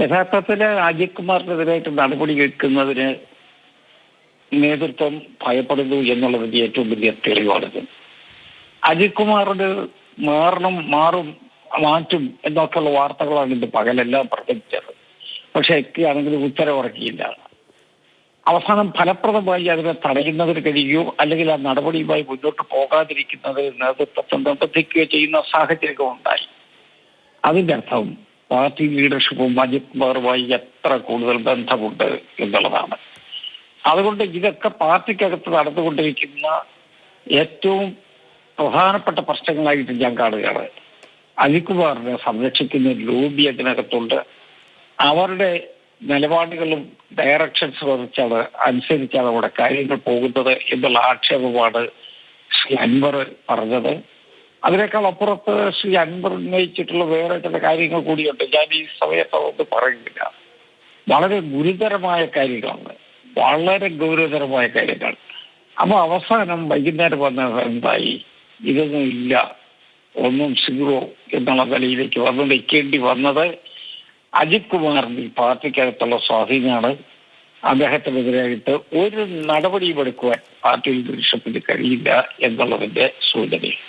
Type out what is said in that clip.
യഥാർത്ഥത്തിൽ അജിത് കുമാറിനെതിരായിട്ട് നടപടി എടുക്കുന്നതിന് നേതൃത്വം ഭയപ്പെടുന്നു എന്നുള്ളതിന്റെ ഏറ്റവും വലിയ തെളിവാണിത്. അജിത് കുമാറിന് മാറും മാറ്റും എന്നൊക്കെയുള്ള വാർത്തകളാണ് ഇന്ന് പകലെല്ലാം പ്രചരിച്ചത്. പക്ഷെ ഒക്കെയാണെങ്കിലും ഉത്തരവിറക്കിയില്ല. അവസാനം ഫലപ്രദമായി അതിനെ തടയുന്നതിന് കഴിയുകയോ അല്ലെങ്കിൽ ആ നടപടിയുമായി മുന്നോട്ട് പോകാതിരിക്കുന്നത് നേതൃത്വത്തെ നിർബന്ധിക്കുകയോ ചെയ്യുന്ന സാഹചര്യം ഉണ്ടായി. അതിന്റെ അർത്ഥം പാർട്ടി ലീഡർഷിപ്പും അജിത് കുമാറുമായി എത്ര കൂടുതൽ ബന്ധമുണ്ട് എന്നുള്ളതാണ്. അതുകൊണ്ട് ഇതൊക്കെ പാർട്ടിക്കകത്ത് നടന്നുകൊണ്ടിരിക്കുന്ന ഏറ്റവും പ്രധാനപ്പെട്ട പ്രശ്നങ്ങളായിട്ട് ഞാൻ കാണുകയാണ്. അജിത് കുമാറിനെ സംരക്ഷിക്കുന്ന ലോബി അതിനകത്തുണ്ട്. അവരുടെ നിലപാടുകളും ഡയറക്ഷൻസും അനുസരിച്ചാണ് അവിടെ കാര്യങ്ങൾ പോകുന്നത് എന്നുള്ള ആക്ഷേപമാണ് ശ്രീ അൻവർ പറഞ്ഞത്. അതിനേക്കാൾ അപ്പുറത്ത് ശ്രീ അൻവർ ഉന്നയിച്ചിട്ടുള്ള വേറെ ചില കാര്യങ്ങൾ കൂടിയുണ്ട്. ഞാൻ ഈ സമയത്ത് അതൊന്നും പറയുന്നില്ല. വളരെ ഗുരുതരമായ കാര്യങ്ങളാണ്, വളരെ ഗൗരവതരമായ കാര്യങ്ങൾ. അപ്പൊ അവസാനം വൈകുന്നേരം വന്ന എന്തായി, ഇതൊന്നും ഇല്ല, ഒന്നും സീറോ എന്നുള്ള നിലയിലേക്ക് വന്ന് നിൽക്കേണ്ടി വന്നത് അജിത് കുമാറിന്റെ പാർട്ടിക്കകത്തുള്ള സ്വാധീനമാണ്. അദ്ദേഹത്തിനെതിരായിട്ട് ഒരു നടപടിയും എടുക്കുവാൻ പാർട്ടി ലീഡർഷിപ്പിന് കഴിയില്ല എന്നുള്ളതിന്റെ സൂചനയാണ്.